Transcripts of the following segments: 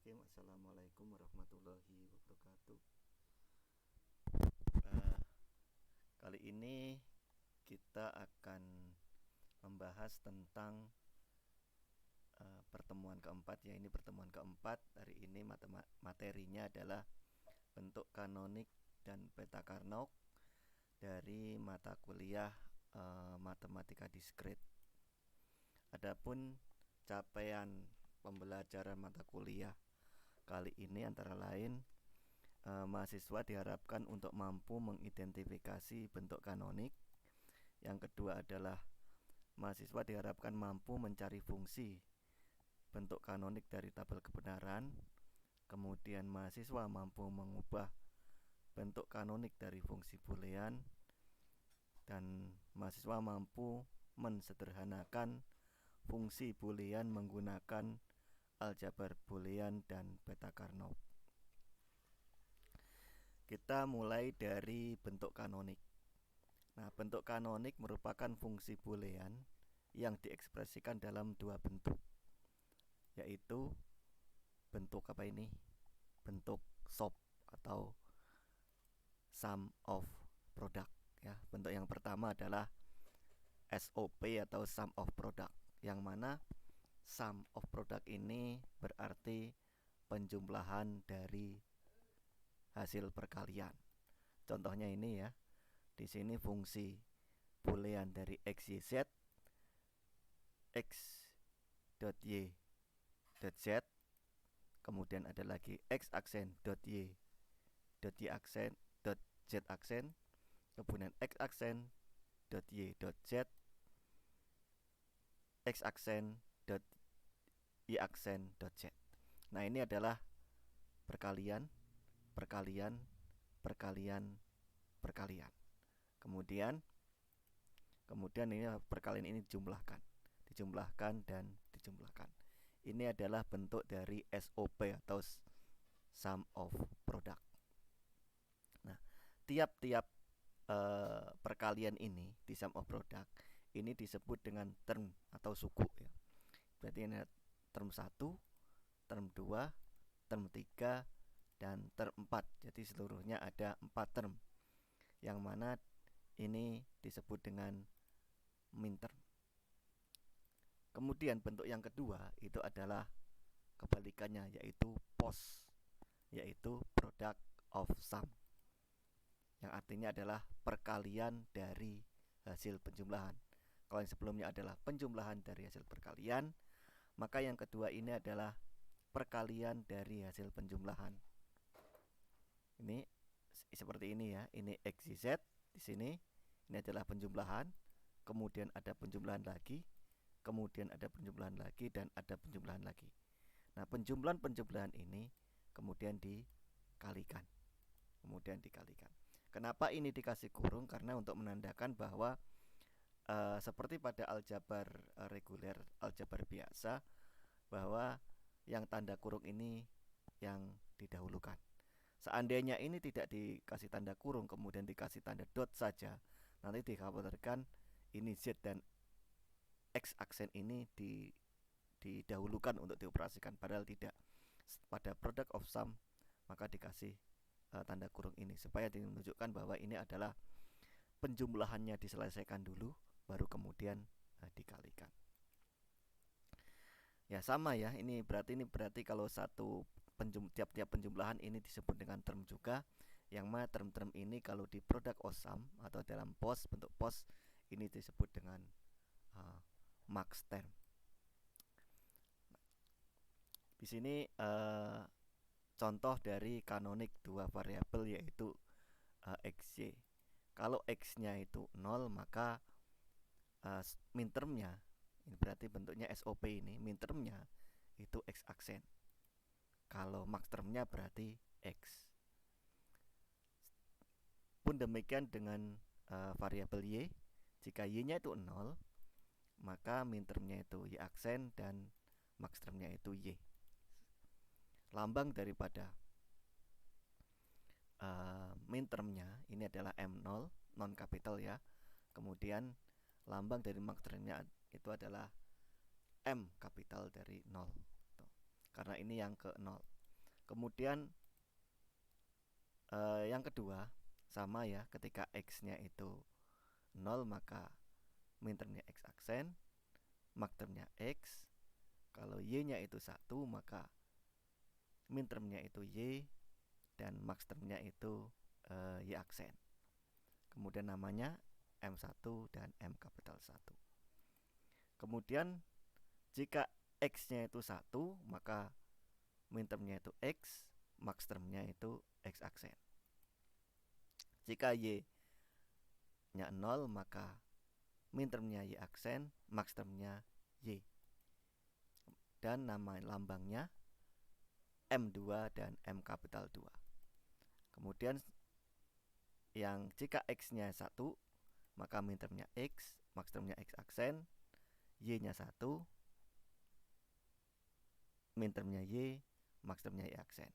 Bismillahirrahmanirrahim. Assalamualaikum warahmatullahi wabarakatuh. Kali ini kita akan membahas tentang pertemuan keempat ya. Ini pertemuan keempat. Hari ini materinya adalah bentuk kanonik dan beta Carnot dari mata kuliah matematika diskrit. Adapun capaian pembelajaran mata kuliah kali ini antara lain mahasiswa diharapkan untuk mampu mengidentifikasi bentuk kanonik. Yang kedua adalah mahasiswa diharapkan mampu mencari fungsi bentuk kanonik dari tabel kebenaran. Kemudian mahasiswa mampu mengubah bentuk kanonik dari fungsi boolean, dan mahasiswa mampu mensederhanakan fungsi boolean menggunakan aljabar boolean dan beta Carnot. Kita mulai dari bentuk kanonik. Nah, bentuk kanonik merupakan fungsi boolean yang diekspresikan dalam dua bentuk, yaitu bentuk apa ini? Bentuk SOP atau sum of product ya. Bentuk yang pertama adalah SOP atau sum of product, yang mana sum of product ini berarti penjumlahan dari hasil perkalian. Contohnya ini ya. Di sini fungsi boolean dari x, y, z, x dot y dot z, kemudian ada lagi x aksen dot y aksen dot z aksen, kemudian x aksen dot y dot z, x aksen dot y aksen dot z. Nah, ini adalah perkalian, perkalian, perkalian, perkalian. Kemudian ini perkalian ini dijumlahkan dan dijumlahkan. Ini adalah bentuk dari SOP atau sum of product. Nah, tiap-tiap perkalian ini di sum of product ini disebut dengan term atau suku ya. Berarti ini term 1, term 2, term 3, dan term 4. Jadi seluruhnya ada 4 term, yang mana ini disebut dengan minterm. Kemudian bentuk yang kedua itu adalah kebalikannya, yaitu POS, yaitu product of sum, yang artinya adalah perkalian dari hasil penjumlahan. Kalau yang sebelumnya adalah penjumlahan dari hasil perkalian, maka yang kedua ini adalah perkalian dari hasil penjumlahan. Ini seperti ini ya. Ini x, y, z. Di sini ini adalah penjumlahan, kemudian ada penjumlahan lagi, kemudian ada penjumlahan lagi, dan ada penjumlahan lagi. Nah, penjumlahan ini kemudian dikalikan. Kenapa ini dikasih kurung? Karena untuk menandakan bahwa seperti pada aljabar reguler, aljabar biasa, bahwa yang tanda kurung ini yang didahulukan. Seandainya ini tidak dikasih tanda kurung, kemudian dikasih tanda dot saja, nanti dikhawatirkan ini z dan x aksen ini didahulukan untuk dioperasikan, padahal tidak. Pada product of sum maka dikasih tanda kurung ini supaya menunjukkan bahwa ini adalah penjumlahannya diselesaikan dulu, baru kemudian dikalikan. Ya, sama ya. Ini berarti kalau tiap-tiap penjumlahan ini disebut dengan term juga, yang mana term-term ini kalau di product of sum atau dalam POS, bentuk POS, ini disebut dengan max term. Di sini contoh dari kanonik dua variabel, yaitu x, y. Kalau x-nya itu 0, maka mintermnya, ini berarti bentuknya SOP ini, mintermnya itu x aksen. Kalau max termnya berarti x. Pun demikian dengan variabel y. Jika y-nya itu 0, maka mintermnya itu y aksen dan max termnya itu y. Lambang daripada mintermnya ini adalah M0, non kapital ya. Kemudian lambang dari max termnya itu adalah M kapital dari 0. Tuh. Karena ini yang ke 0. Kemudian yang kedua sama ya, ketika X-nya itu 0 maka min termnya X aksen, max termnya X. Kalau Y-nya itu 1 maka min termnya itu Y dan max termnya itu Y aksen. Kemudian namanya M1 dan M kapital 1. Kemudian jika X-nya itu 1 maka min termnya itu X, max termnya itu X aksen. Jika Y-nya 0 maka min termnya Y aksen, max termnya Y. Dan nama lambangnya M2 dan M kapital 2. Kemudian yang jika X-nya 1 maka min termnya X, max termnya X aksen, Y-nya 1, min termnya Y, max termnya Y aksen.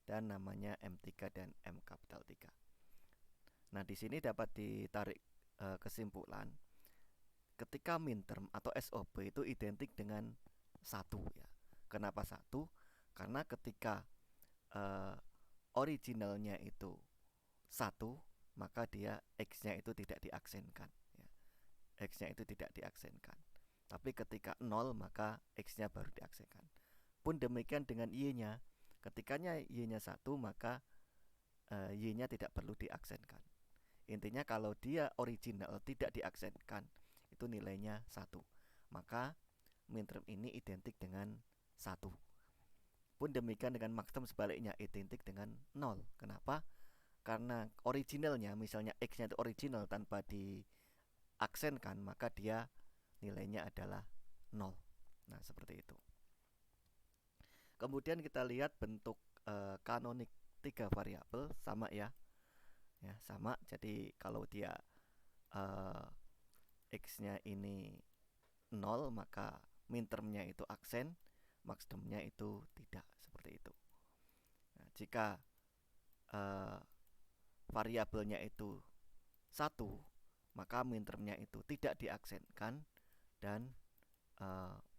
Dan namanya M3 dan M kapital 3. Nah, di sini dapat ditarik kesimpulan ketika min term atau SOP itu identik dengan 1 ya. Kenapa 1? Karena ketika originalnya itu 1 maka dia X-nya itu tidak diaksenkan ya. X-nya itu tidak diaksenkan. Tapi ketika 0 maka X-nya baru diaksenkan. Pun demikian dengan Y-nya. Ketikanya Y-nya 1 maka Y-nya tidak perlu diaksenkan. Intinya kalau dia original tidak diaksenkan itu nilainya 1. Maka min term ini identik dengan 1. Pun demikian dengan max term sebaliknya identik dengan 0. Kenapa? Karena originalnya misalnya X-nya itu original tanpa diaksenkan maka dia nilainya adalah 0. Nah, seperti itu. Kemudian kita lihat bentuk kanonik 3 variabel sama ya. Ya, sama. Jadi kalau dia X-nya ini 0 maka min termnya itu aksen, max termnya itu tidak, seperti itu. Nah, jika variabelnya itu 1 maka min termnya itu tidak diaksenkan dan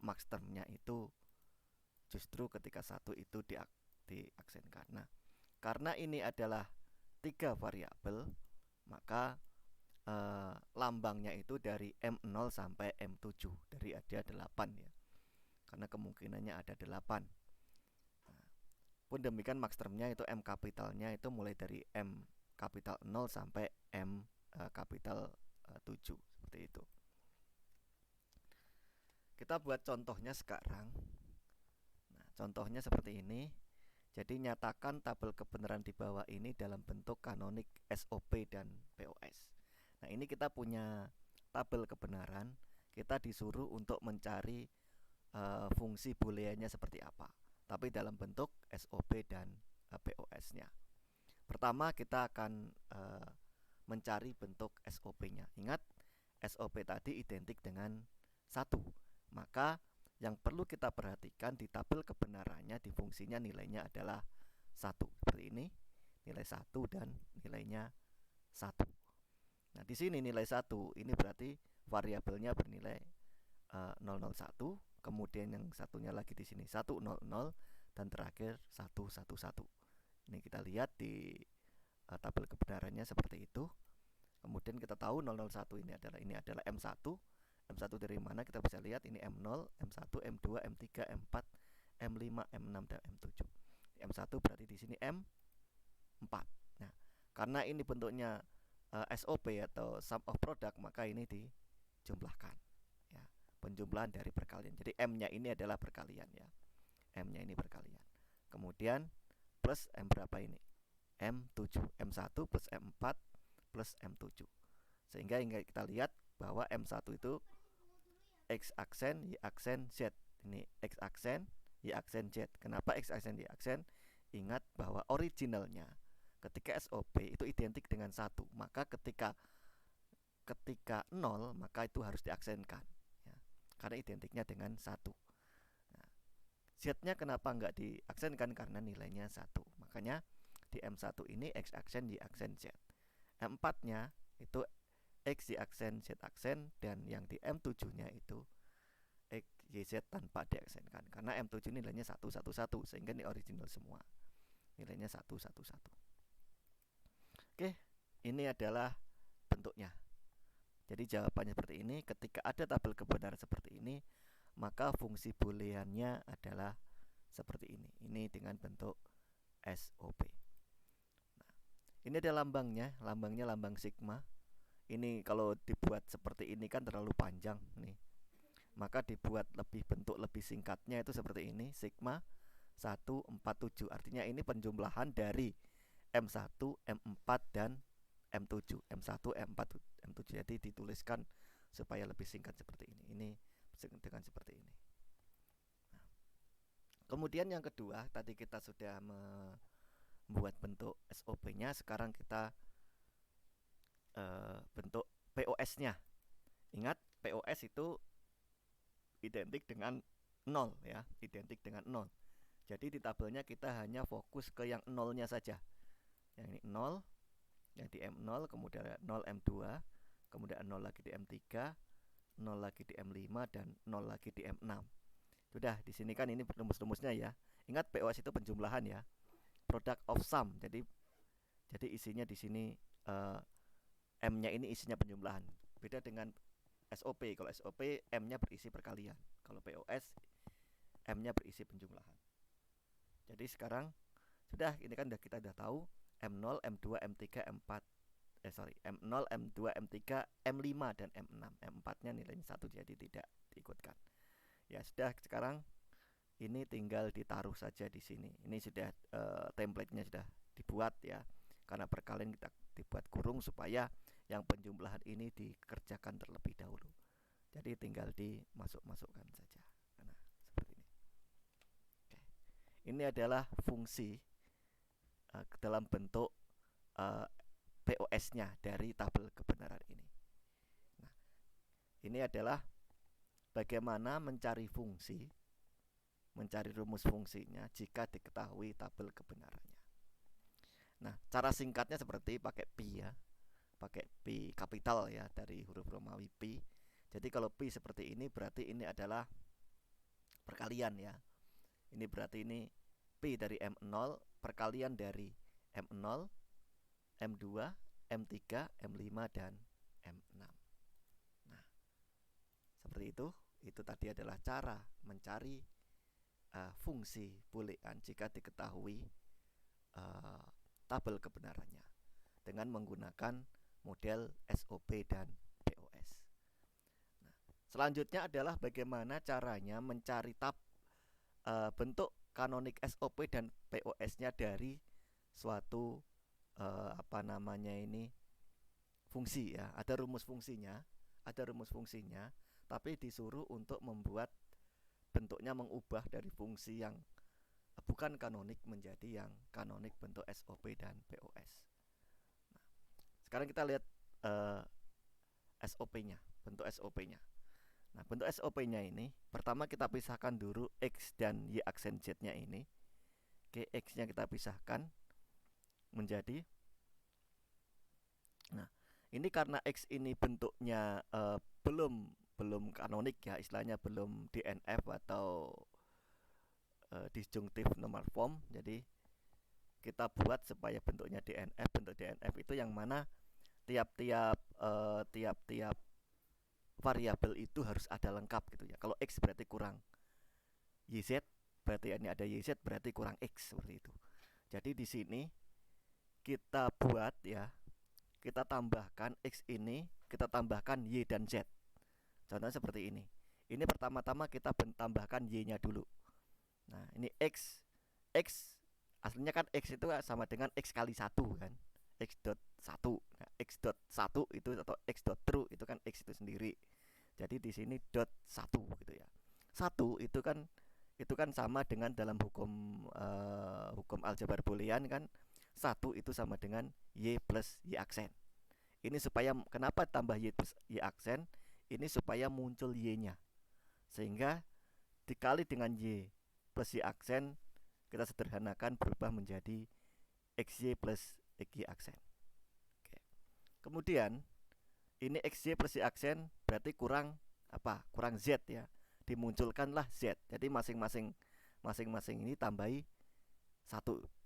max termnya itu justru ketika 1 itu diaksenkan. Nah, karena ini adalah 3 variabel maka lambangnya itu dari M0 sampai M7, dari ada 8 ya. Karena kemungkinannya ada 8. Nah, pun demikian max termnya itu M kapitalnya itu mulai dari M kapital 0 sampai M kapital 7, seperti itu. Kita buat contohnya sekarang. Nah, contohnya seperti ini. Jadi nyatakan tabel kebenaran di bawah ini dalam bentuk kanonik SOP dan POS. Nah, ini kita punya tabel kebenaran. Kita disuruh untuk mencari fungsi booleannya seperti apa, tapi dalam bentuk SOP dan POS-nya. Pertama kita akan mencari bentuk SOP-nya. Ingat, SOP tadi identik dengan 1. Maka yang perlu kita perhatikan di tabel kebenarannya, di fungsinya nilainya adalah 1. Seperti ini, nilai 1 dan nilainya 1. Nah, di sini nilai 1 ini berarti variabelnya bernilai 001, kemudian yang satunya lagi di sini 100 dan terakhir 111. Ini kita lihat di tabel kebenarannya seperti itu. Kemudian kita tahu 001 ini adalah M1. M1 dari mana kita bisa lihat, ini M0, M1, M2, M3, M4, M5, M6 dan M7. M1 berarti di sini M4. Nah, karena ini bentuknya SOP atau sum of product maka ini dijumlahkan ya, penjumlahan dari perkalian. Jadi M-nya ini adalah perkalian ya. M-nya ini perkalian. Kemudian plus M berapa ini? M7. M1 plus M4 plus M7. Sehingga kita lihat bahwa M1 itu X aksen, Y aksen, Z. Ini X aksen, Y aksen, Z. Kenapa X aksen, Y aksen? Ingat bahwa originalnya ketika SOP itu identik dengan 1. Maka ketika 0 maka itu harus diaksenkan ya, karena identiknya dengan 1. Nah, Z-nya kenapa nggak diaksenkan? Karena nilainya 1. Makanya di M1 ini X aksen, Y aksen, Z. M4-nya itu X, Y aksen, Z aksen, dan yang di M7-nya itu X, YZ tanpa diaksenkan, karena M7 nilainya 111 sehingga ini original semua, nilainya 111. Oke, ini adalah bentuknya. Jadi jawabannya seperti ini. Ketika ada tabel kebenaran seperti ini, maka fungsi booleannya adalah seperti ini. Ini dengan bentuk SOP. Nah, ini ada lambangnya lambang sigma. Ini kalau dibuat seperti ini kan terlalu panjang nih. Maka dibuat bentuk lebih singkatnya itu seperti ini, sigma 147. Artinya ini penjumlahan dari M1, M4 dan M7. M1, M4, M7. Jadi dituliskan supaya lebih singkat seperti ini. Ini dengan seperti ini. Nah, kemudian yang kedua, tadi kita sudah membuat bentuk SOP-nya. Sekarang kita bentuk POS-nya. Ingat, POS itu identik dengan 0 ya, identik dengan 0. Jadi di tabelnya kita hanya fokus ke yang 0-nya saja. Yang ini 0, yang di M0, kemudian 0 M2, kemudian 0 lagi di M3, 0 lagi di M5 dan 0 lagi di M6. Sudah, di sini kan ini rumus-rumusnya ya. Ingat, POS itu penjumlahan ya. Product of sum. Jadi isinya di sini M-nya ini isinya penjumlahan. Beda dengan SOP. Kalau SOP M-nya berisi perkalian. Kalau POS M-nya berisi penjumlahan. Jadi sekarang sudah, ini kan kita udah tahu M0, M2, M3, M4. M0, M2, M3, M5 dan M6. M4-nya nilainya 1, jadi tidak diikutkan. Ya sudah, sekarang ini tinggal ditaruh saja di sini. Ini sudah template-nya sudah dibuat ya. Karena perkalian kita dibuat kurung supaya yang penjumlahan ini dikerjakan terlebih dahulu. Jadi tinggal dimasukkan saja. Nah, seperti ini. Oke. Ini adalah fungsi dalam bentuk POS-nya dari tabel kebenaran ini. Nah, ini adalah bagaimana mencari fungsi, mencari rumus fungsinya jika diketahui tabel kebenarannya. Nah, cara singkatnya seperti pakai pi ya. Pakai pi kapital ya, dari huruf Romawi pi. Jadi kalau pi seperti ini berarti ini adalah perkalian ya. Ini berarti ini pi dari M0 perkalian dari M0, M2, M3, M5 dan M6. Nah, seperti itu. Itu tadi adalah cara mencari fungsi boolean jika diketahui tabel kebenarannya dengan menggunakan model SOP dan POS. Nah, selanjutnya adalah bagaimana caranya mencari bentuk kanonik SOP dan POS-nya dari suatu fungsi ya. Ada rumus fungsinya, tapi disuruh untuk membuat bentuknya, mengubah dari fungsi yang bukan kanonik menjadi yang kanonik bentuk SOP dan POS. Nah, sekarang kita lihat SOP-nya, bentuk SOP-nya. Nah, bentuk SOP-nya ini pertama kita pisahkan dulu X dan Y aksen Z-nya ini. Oke, X-nya kita pisahkan menjadi, nah ini karena X ini bentuknya belum kanonik ya, istilahnya belum DNF atau disjunctive normal form. Jadi kita buat supaya bentuknya DNF. Bentuk DNF itu yang mana tiap-tiap variabel itu harus ada lengkap gitu ya. Kalau X berarti kurang YZ, berarti ini ada YZ berarti kurang X, seperti itu. Jadi di sini kita buat ya, kita tambahkan X ini, kita tambahkan Y dan Z. Contohnya seperti ini. Ini pertama-tama kita tambahkan Y-nya dulu. Nah, ini X aslinya kan X itu sama dengan X kali 1 kan. X dot 1. Nah, X dot 1 itu atau X dot true itu kan X itu sendiri. Jadi di sini dot 1 gitu ya. 1 itu kan sama dengan dalam hukum aljabar boolean kan, 1 itu sama dengan Y plus Y aksen. Ini supaya, kenapa tambah Y plus Y aksen? Ini supaya muncul Y-nya. Sehingga dikali dengan Y plus Y aksen, kita sederhanakan berubah menjadi XY plus XY aksen. Oke. Kemudian ini XY plus Y aksen berarti kurang apa? Kurang Z ya. dimunculkanlah Z. Jadi masing-masing ini tambahi 1.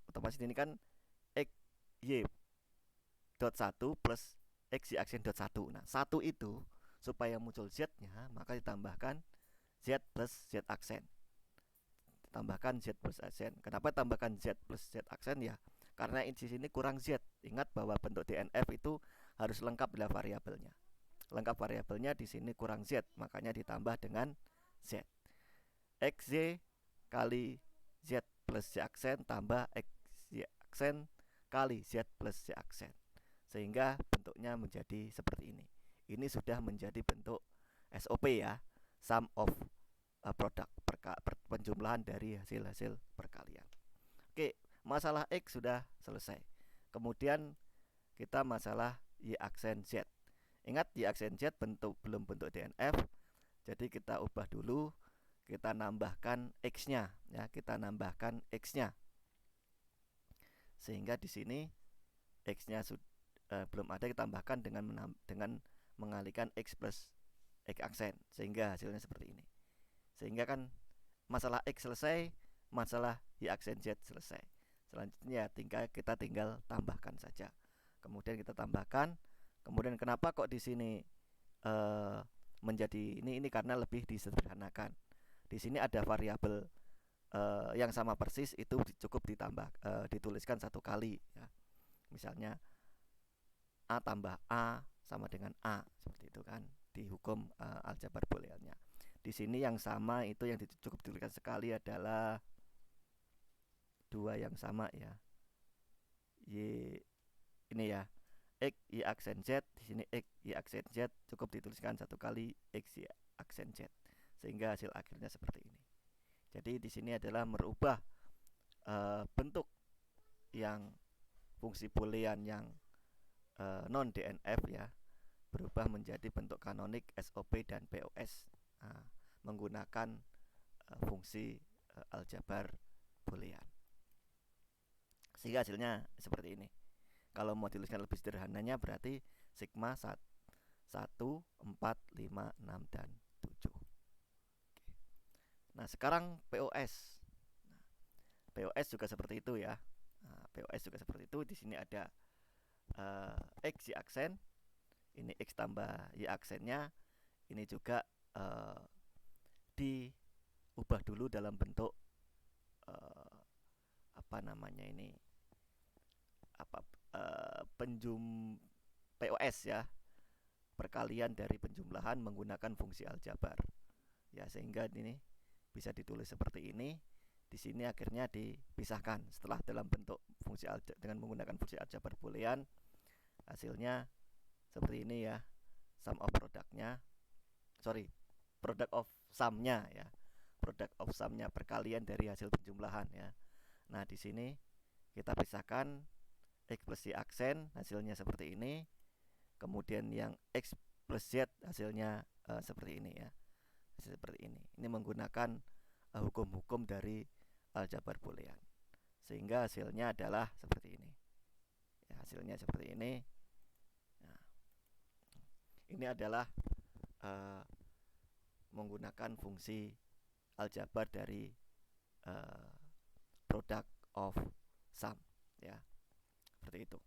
Otomatis ini kan X Y dot 1 plus X Y aksen dot 1. Nah, 1 itu supaya muncul Z-nya, maka ditambahkan Z plus Z aksen. Tambahkan Z plus aksen. Kenapa tambahkan Z plus Z aksen ya? Karena di sini kurang Z. Ingat bahwa bentuk DNF itu harus lengkap bila variabelnya. Lengkap variabelnya di sini kurang Z, makanya ditambah dengan Z. XY kali Z plus Z aksen tambah XY aksen kali Z plus Z aksen. Sehingga bentuknya menjadi seperti ini. Ini sudah menjadi bentuk SOP ya, sum of product, penjumlahan dari hasil-hasil perkalian. Oke, masalah X sudah selesai. Kemudian kita masalah Y aksen Z. Ingat Y aksen Z belum bentuk DNF. Jadi kita ubah dulu, kita nambahkan X-nya ya, kita nambahkan X-nya. Sehingga di sini X-nya belum ada, kita tambahkan dengan mengalihkan X plus X aksen, sehingga hasilnya seperti ini. Sehingga kan masalah X selesai, masalah Y aksen Z selesai. Selanjutnya kita tinggal tambahkan saja. Kemudian kita tambahkan. Kemudian kenapa kok di sini menjadi ini karena lebih disederhanakan. Di sini ada variabel yang sama persis, itu cukup dituliskan satu kali ya. Misalnya A tambah A sama dengan A, seperti itu kan di hukum aljabar booleannya. Di sini yang sama itu yang cukup dituliskan sekali adalah 2 yang sama ya. Y ini ya. X Y aksen Z, di sini X Y aksen Z cukup dituliskan satu kali X Y aksen Z. Sehingga hasil akhirnya seperti ini. Jadi di sini adalah merubah bentuk yang fungsi boolean yang non DNF ya, berubah menjadi bentuk kanonik, SOP dan POS menggunakan fungsi aljabar boolean. Sehingga hasilnya seperti ini. Kalau mau dituliskan lebih sederhananya berarti sigma 1, 4, 5, 6, dan 7. Nah, sekarang POS. POS juga seperti itu ya. POS juga seperti itu. Di sini ada X Y aksen. Ini X tambah Y aksennya. Ini juga diubah dulu dalam bentuk POS ya, perkalian dari penjumlahan menggunakan fungsi aljabar ya, sehingga ini bisa ditulis seperti ini. Di sini akhirnya dipisahkan setelah dalam bentuk fungsi dengan menggunakan fungsi aljabar boolean, hasilnya seperti ini ya, sum of product-nya, product of sum-nya ya, product of sum-nya perkalian dari hasil penjumlahan ya. Nah, di sini kita pisahkan X plus Y aksen, hasilnya seperti ini. Kemudian yang X plus Z hasilnya seperti ini ya, hasil seperti ini. Ini menggunakan hukum-hukum dari aljabar boolean, sehingga hasilnya adalah seperti ini ya, hasilnya seperti ini. Nah, ini adalah menggunakan fungsi aljabar dari product of sum ya, seperti itu.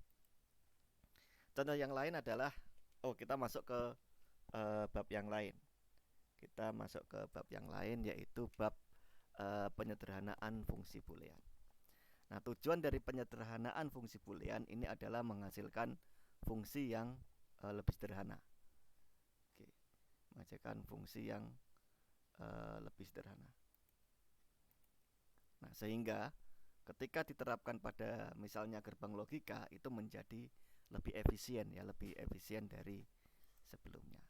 Contoh yang lain adalah kita masuk ke bab yang lain. Kita masuk ke bab yang lain, yaitu bab penyederhanaan fungsi boolean. Nah, tujuan dari penyederhanaan fungsi boolean ini adalah menghasilkan fungsi yang lebih sederhana. Oke, menghasilkan fungsi yang lebih sederhana. Nah, sehingga ketika diterapkan pada misalnya gerbang logika itu menjadi lebih efisien ya, lebih efisien dari sebelumnya.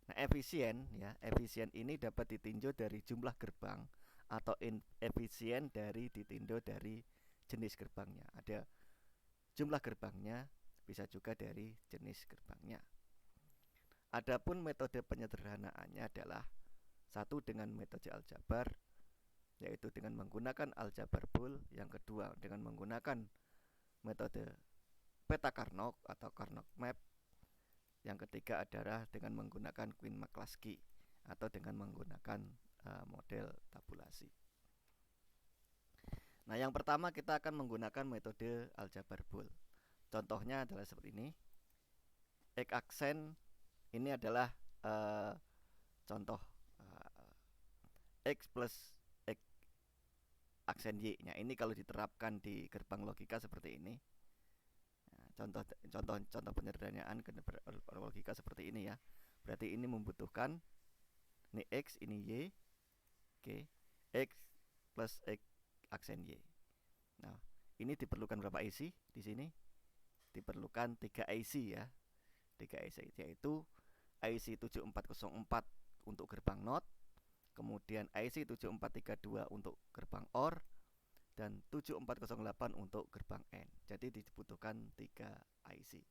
Nah, efisien ini dapat ditinjau dari jumlah gerbang atau efisien ditinjau dari jenis gerbangnya. Ada jumlah gerbangnya, bisa juga dari jenis gerbangnya. Adapun metode penyederhanaannya adalah satu dengan metode aljabar, yaitu dengan menggunakan aljabar bool. Yang kedua dengan menggunakan metode peta Carnot atau Carnot map. Yang ketiga adalah dengan menggunakan Quine-McCluskey atau dengan menggunakan model tabulasi. Nah, yang pertama kita akan menggunakan metode aljabar Boole. Contohnya adalah seperti ini. X aksen ini adalah contoh X plus X aksen Y. Nah, ini kalau diterapkan di gerbang logika seperti ini. Nah, contoh penyederhanaan logika seperti ini ya. Berarti ini membutuhkan ini X, ini Y. Oke. X plus X aksen Y. Nah, ini diperlukan berapa IC di sini? Diperlukan 3 IC ya. 3 IC yaitu IC 7404 untuk gerbang NOT, kemudian IC 7432 untuk gerbang OR, dan 7408 untuk gerbang AND. Jadi dibutuhkan 3 IC.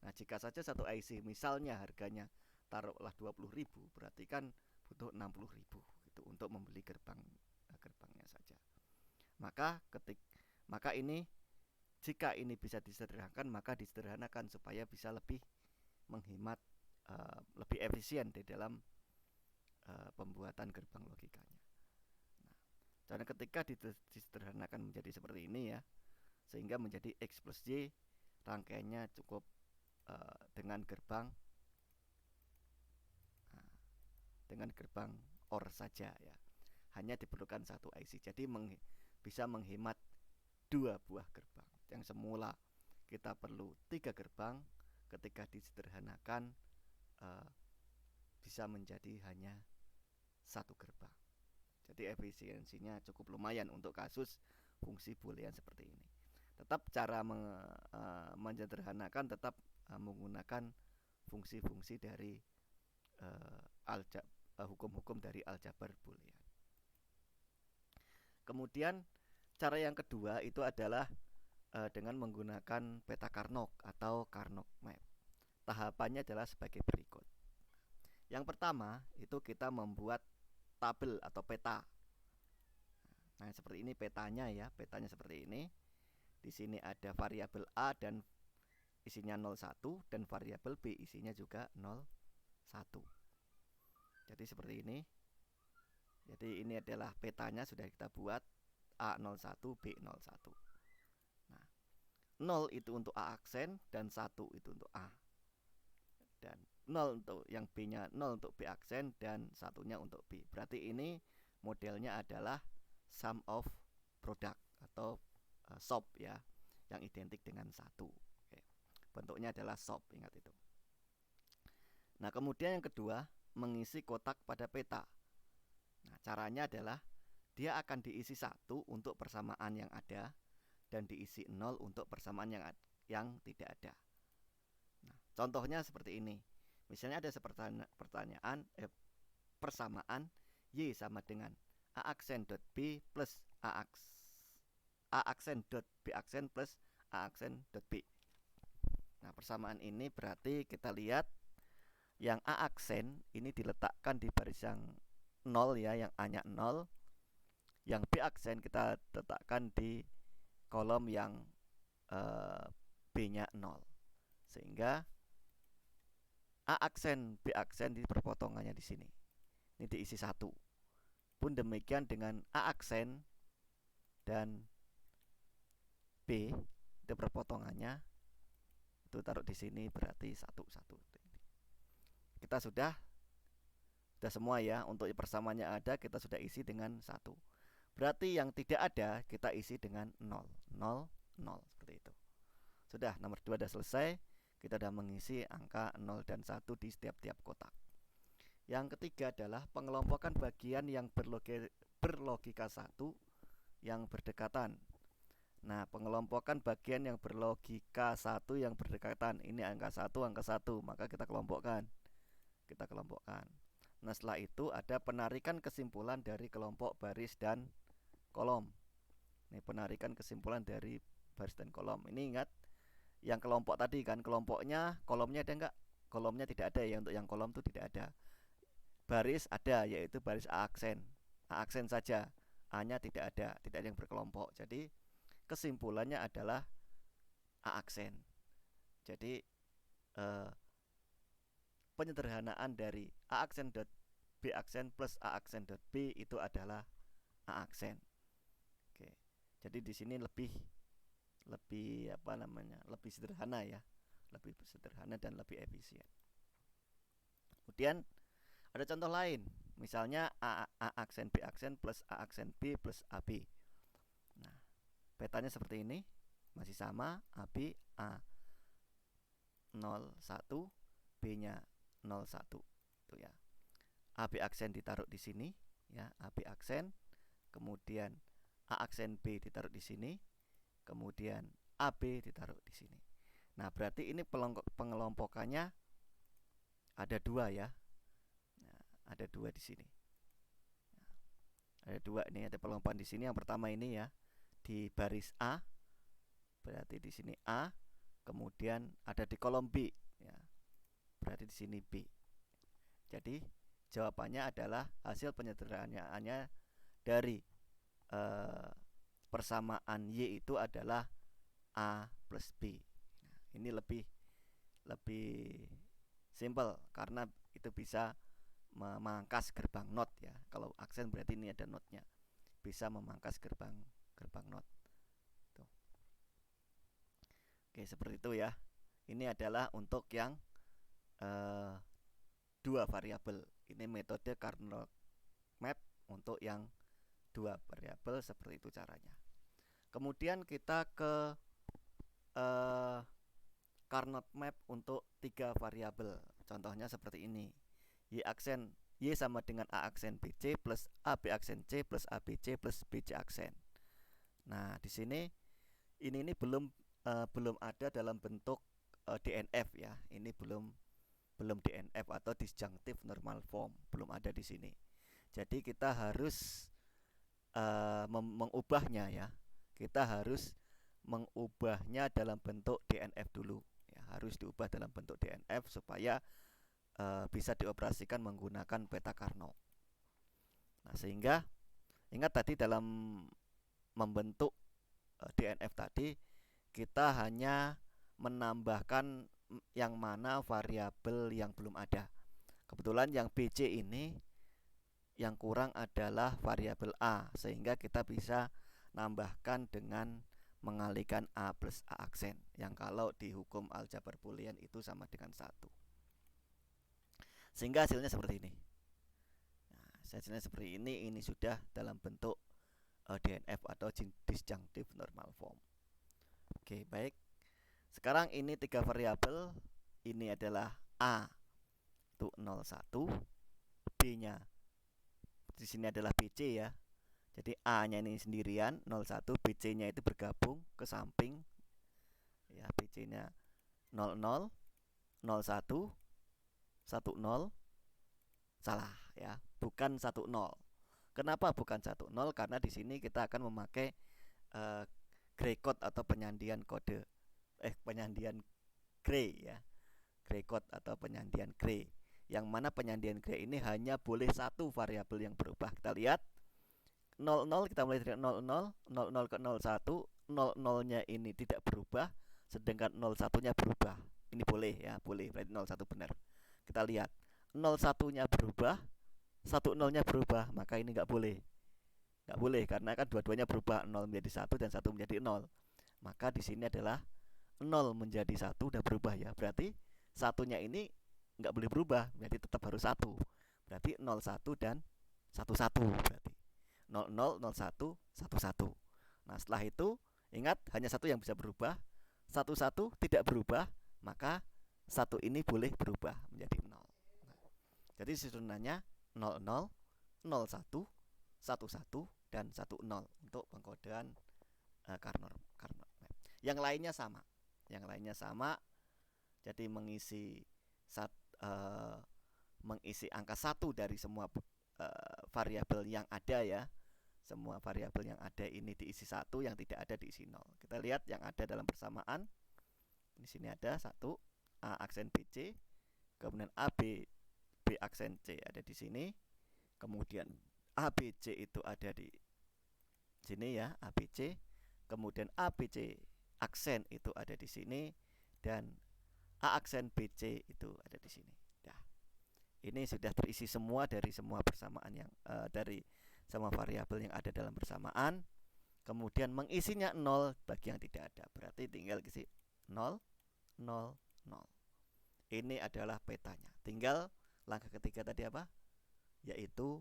Nah, jika saja satu IC misalnya harganya taruhlah 20.000, berarti kan butuh 60.000 gitu untuk membeli gerbangnya saja. Maka ini jika ini bisa disederhanakan, maka disederhanakan supaya bisa lebih menghemat, lebih efisien di dalam pembuatan gerbang logikanya. Nah, karena ketika disederhanakan menjadi seperti ini ya, sehingga menjadi X plus Y rangkaiannya cukup dengan gerbang OR saja ya. Hanya diperlukan satu IC. Jadi bisa menghemat 2 buah gerbang. Yang semula kita perlu 3 gerbang, ketika disederhanakan bisa menjadi hanya 1 gerbang. Jadi efisiensinya cukup lumayan untuk kasus fungsi boolean seperti ini. Tetap cara menyederhanakan tetap menggunakan fungsi-fungsi dari hukum-hukum dari aljabar boolean. Kemudian cara yang kedua itu adalah dengan menggunakan peta Carnot atau Carnot map. Tahapannya adalah sebagai berikut. Yang pertama itu kita membuat tabel atau peta. Nah, seperti ini petanya ya, petanya seperti ini. Di sini ada variabel A dan isinya 01 dan variabel B isinya juga 01. Jadi seperti ini. Jadi ini adalah petanya sudah kita buat, A01, B01. Nah, 0 itu untuk A aksen dan 1 itu untuk A. Dan 0 untuk yang B-nya 0 untuk B aksen dan satunya untuk B. Berarti ini modelnya adalah sum of product atau SOP ya, yang identik dengan 1. Oke. Bentuknya adalah SOP, ingat itu. Nah, kemudian yang kedua, mengisi kotak pada peta. Nah, caranya adalah dia akan diisi 1 untuk persamaan yang ada dan diisi 0 untuk persamaan yang tidak ada. Nah, contohnya seperti ini. Misalnya ada pertanyaan persamaan Y sama dengan A aksen dot B plus A aksen dot B aksen plus A aksen dot B. Nah, persamaan ini berarti kita lihat yang A aksen ini diletakkan di baris yang 0 ya, yang A-nya 0. Yang B aksen kita letakkan di kolom yang B-nya 0. Sehingga A aksen B aksen di perpotongannya di sini. Ini diisi 1. Pun demikian dengan A aksen dan B itu perpotongannya itu taruh di sini berarti 1 1. Kita sudah semua ya, untuk persamaannya ada kita sudah isi dengan 1. Berarti yang tidak ada kita isi dengan 0 0 0 seperti itu. Sudah, nomor 2 sudah selesai. Kita sudah mengisi angka 0 dan 1 di setiap-tiap kotak. Yang ketiga adalah pengelompokan bagian yang berlogika 1 yang berdekatan. Nah, pengelompokan bagian yang berlogika 1 yang berdekatan. Ini angka 1, angka 1, maka kita kelompokkan. Nah, setelah itu ada penarikan kesimpulan dari kelompok baris dan kolom. Ini penarikan kesimpulan dari baris dan kolom. Ini ingat yang kelompok tadi kan, kolomnya ada enggak? Kolomnya tidak ada ya, untuk yang kolom itu tidak ada. Baris ada, yaitu baris A aksen saja. A-nya tidak ada yang berkelompok. Jadi kesimpulannya adalah A aksen. Jadi penyederhanaan dari A aksen dot B aksen plus A aksen dot B itu adalah A aksen. Oke. Jadi di sini lebih lebih sederhana ya. Lebih sederhana dan lebih efisien. Kemudian ada contoh lain. Misalnya A aksen B aksen plus A aksen B plus AB. Nah, petanya seperti ini. Masih sama, AB A 01, B-nya 01. Itu ya. AB aksen ditaruh di sini ya, AB aksen. Kemudian A aksen B ditaruh di sini. Kemudian AB ditaruh di sini. Nah, berarti ini pengelompokannya ada dua ya. Nah, ada dua di sini. Nah, ada dua nih, ada pengelompokan di sini. Yang pertama ini ya, di baris A. Berarti di sini A, kemudian ada di kolom B ya. Berarti di sini B. Jadi jawabannya adalah hasil penyederhanaannya dari persamaan Y itu adalah A plus B. Nah, ini lebih simple karena itu bisa memangkas gerbang not ya. Kalau aksen berarti ini ada notnya, bisa memangkas gerbang not. Tuh. Oke, seperti itu ya. Ini adalah untuk yang dua variabel. Ini metode Carnot map untuk yang dua variabel, seperti itu caranya. Kemudian kita ke Carnot map untuk tiga variabel. Contohnya seperti ini. Y sama dengan A aksen BC plus AB aksen C plus ABC plus BC aksen. Nah, di sini ini belum ada dalam bentuk DNF ya. Ini belum DNF atau disjunctive normal form, belum ada di sini. Jadi kita harus mengubahnya ya. Kita harus mengubahnya dalam bentuk DNF dulu ya, harus diubah dalam bentuk DNF supaya bisa dioperasikan menggunakan peta Carnot. Nah, sehingga ingat tadi dalam membentuk DNF tadi kita hanya menambahkan yang mana variabel yang belum ada. Kebetulan yang BC ini yang kurang adalah variabel A, sehingga kita bisa nambahkan dengan mengalihkan A plus A aksen, yang kalau di hukum aljabar boolean itu sama dengan 1. Sehingga hasilnya seperti ini. Nah, hasilnya seperti ini sudah dalam bentuk DNF atau disjunctive normal form. Oke, baik. Sekarang ini tiga variabel. Ini adalah A itu 01, B-nya di sini adalah BC ya. Jadi A-nya ini sendirian 01, BC-nya itu bergabung ke samping. Ya, BC-nya 00, 01, 10. Salah ya, bukan 10. Kenapa bukan 10? Karena di sini kita akan memakai gray code atau penyandian kode. Penyandian gray ya. Gray code atau penyandian gray. Yang mana penyandian gray ini hanya boleh satu variabel yang berubah. Kita lihat 00, kita mulai dari 00 ke 01. 00-nya ini tidak berubah, sedangkan 01-nya berubah. Ini boleh ya, boleh, berarti 01 benar. Kita lihat 01-nya berubah, 10-nya berubah, maka ini nggak boleh. Nggak boleh karena kan dua-duanya berubah, 0 menjadi 1 dan 1 menjadi 0. Maka di sini adalah 0 menjadi 1 udah berubah ya. Berarti satunya ini nggak boleh berubah, berarti tetap harus 1. Berarti 01 dan 11 berarti 00, 01, 11. Nah, setelah itu ingat hanya satu yang bisa berubah, 11 tidak berubah, maka satu ini boleh berubah menjadi 0. Nah, jadi susunannya 00, 01, 11 dan 10 untuk pengkodean Carnot map. Yang lainnya sama. Jadi mengisi angka 1 dari semua variabel yang ada ya. Semua variabel yang ada ini diisi 1, yang tidak ada diisi 0. Kita lihat yang ada dalam persamaan. Di sini ada 1 A aksen BC, kemudian AB B aksen C ada di sini. Kemudian ABC itu ada di sini ya, ABC. Kemudian ABC aksen itu ada di sini dan A aksen BC itu ada di sini. Nah, Ini sudah terisi semua dari semua persamaan yang dari semua variabel yang ada dalam persamaan. Kemudian mengisinya 0 bagi yang tidak ada. Berarti tinggal isi 0, 0, 0. Ini adalah petanya. Tinggal langkah ketiga tadi apa? Yaitu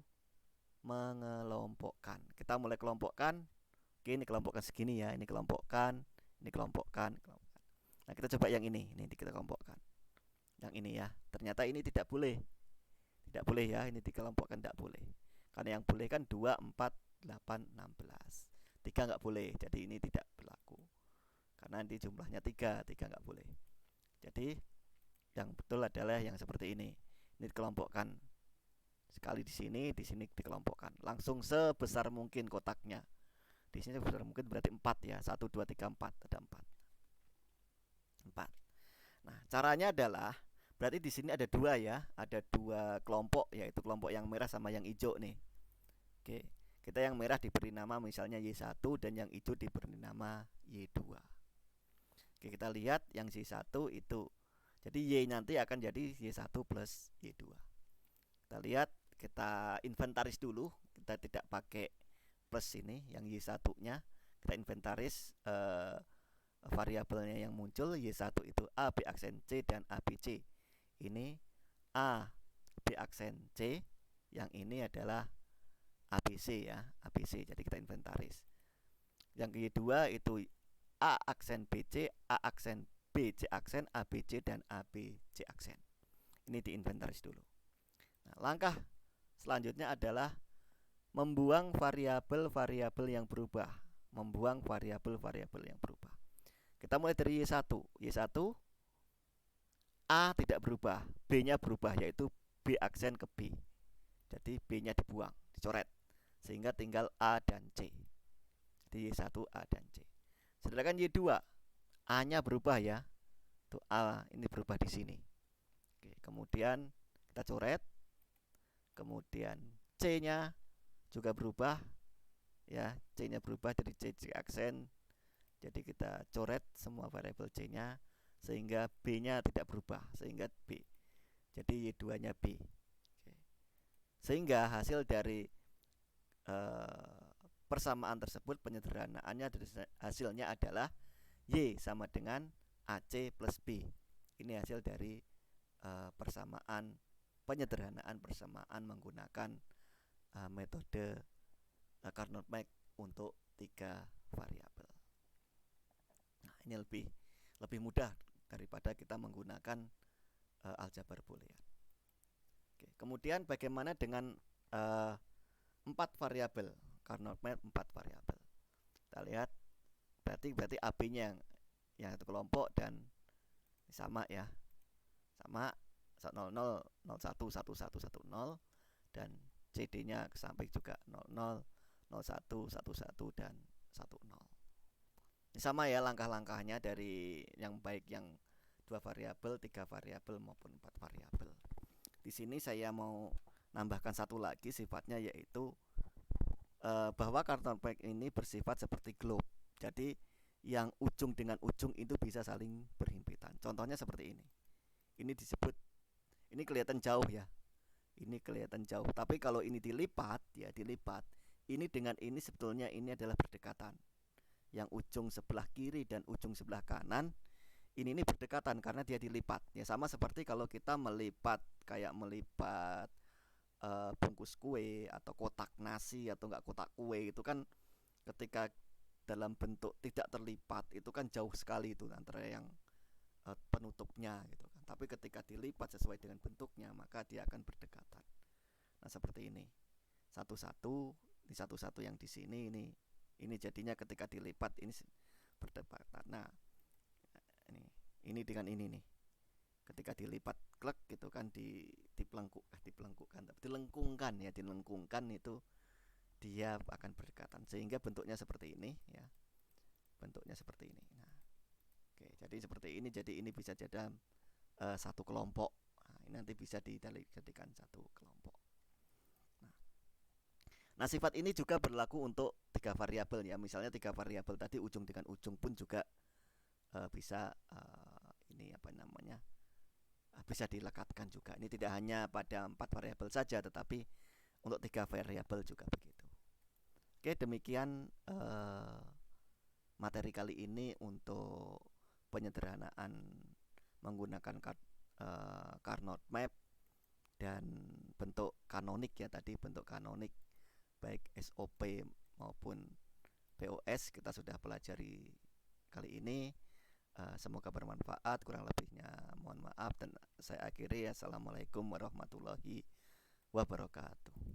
mengelompokkan. Kita mulai kelompokkan. Oke, ini kelompokkan segini ya. Ini kelompokkan, ini kelompokkan, kelompokkan. Nah, kita coba yang ini kita kelompokkan. Yang ini ya. Ternyata ini tidak boleh. Tidak boleh ya, ini dikelompokkan tidak boleh. Karena yang boleh kan 2, 4, 8, 16. 3 nggak boleh, jadi ini tidak berlaku. Karena nanti jumlahnya 3 nggak boleh. Jadi yang betul adalah yang seperti ini. Ini dikelompokkan. Sekali di sini dikelompokkan. Langsung sebesar mungkin kotaknya. Di sini sebesar mungkin berarti 4 ya. 1, 2, 3, 4. Ada 4. Nah, caranya adalah berarti di sini ada 2 ya. Ada 2 kelompok, yaitu kelompok yang merah sama yang hijau nih. Oke. Kita yang merah diberi nama misalnya Y1 dan yang hijau diberi nama Y2. Oke, kita lihat yang Y1 itu. Jadi Y nanti akan jadi Y1 plus Y2. Kita lihat, kita inventaris dulu. Kita tidak pakai plus ini, yang Y1-nya. Kita inventaris variabelnya yang muncul. Y1 itu A, B aksen C dan A, B, C. Ini A, B aksen C. Yang ini adalah ABC ya, ABC. Jadi kita inventaris. Yang kedua itu A aksen BC, A aksen BC aksen, ABC dan ABC aksen. Ini diinventaris dulu. Nah, langkah selanjutnya adalah membuang variabel-variabel yang berubah. Membuang variabel-variabel yang berubah. Kita mulai dari Y1. Y1 A tidak berubah, B-nya berubah, yaitu B aksen ke B. Jadi B-nya dibuang, dicoret. Sehingga tinggal A dan C. Jadi Y1, A dan C. Sedangkan Y2, A-nya berubah ya. Tuh A ini berubah di sini. Oke, kemudian kita coret. Kemudian C-nya juga berubah ya, C-nya berubah dari C aksen. Jadi kita coret semua variabel C-nya sehingga B-nya tidak berubah, sehingga B. Jadi Y2-nya B. Oke. Sehingga hasil dari persamaan tersebut, penyederhanaannya hasilnya adalah Y sama dengan AC plus B. Ini hasil dari persamaan, penyederhanaan persamaan menggunakan metode Carnot-Mack untuk 3 variabel. Nah, ini lebih mudah daripada kita menggunakan aljabar boolean. Oke, kemudian bagaimana dengan 4 variabel? Carnot-Mack 4 variabel. Kita lihat, berarti AB-nya yang satu kelompok dan sama ya. Sama 00, 01, 11, 10 dan CD-nya sampai juga 00, 01, 11 dan 10. Ini sama ya langkah-langkahnya dari yang baik yang 2 variabel, 3 variabel maupun 4 variabel. Di sini saya mau nambahkan satu lagi sifatnya, yaitu bahwa Carnot-Mack ini bersifat seperti globe. Jadi yang ujung dengan ujung itu bisa saling berhimpitan. Contohnya seperti ini. Ini disebut, ini kelihatan jauh ya. Ini kelihatan jauh. Tapi kalau ini dilipat ya, dilipat. Ini dengan ini sebetulnya ini adalah berdekatan. Yang ujung sebelah kiri dan ujung sebelah kanan ini berdekatan karena dia dilipat. Ya sama seperti kalau kita melipat, kayak melipat bungkus kue atau kotak nasi atau enggak kotak kue, itu kan ketika dalam bentuk tidak terlipat itu kan jauh sekali itu antara yang penutupnya gitu kan. Tapi ketika dilipat sesuai dengan bentuknya maka dia akan berdekatan. Nah, seperti ini. Satu-satu, di satu-satu yang di sini ini jadinya ketika dilipat ini berdekatan. Nah, ini dengan ini nih. Ketika dilipat klek gitu kan, dilengkungkan itu dia akan berdekatan sehingga bentuknya seperti ini ya. Bentuknya seperti ini. Nah, oke, jadi seperti ini. Jadi ini bisa jadi satu kelompok. Nah, ini nanti bisa dijadikan satu kelompok. Nah, sifat ini juga berlaku untuk 3 variabel ya. Misalnya 3 variabel tadi ujung dengan ujung pun juga bisa ini apa namanya? bisa dilekatkan juga. Ini tidak hanya pada 4 variabel saja, tetapi untuk 3 variabel juga begitu. Oke, demikian materi kali ini untuk penyederhanaan menggunakan Carnot Map dan bentuk kanonik ya, tadi bentuk kanonik baik SOP maupun POS kita sudah pelajari kali ini. Semoga bermanfaat, kurang lebihnya mohon maaf dan saya akhiri. Assalamualaikum warahmatullahi wabarakatuh.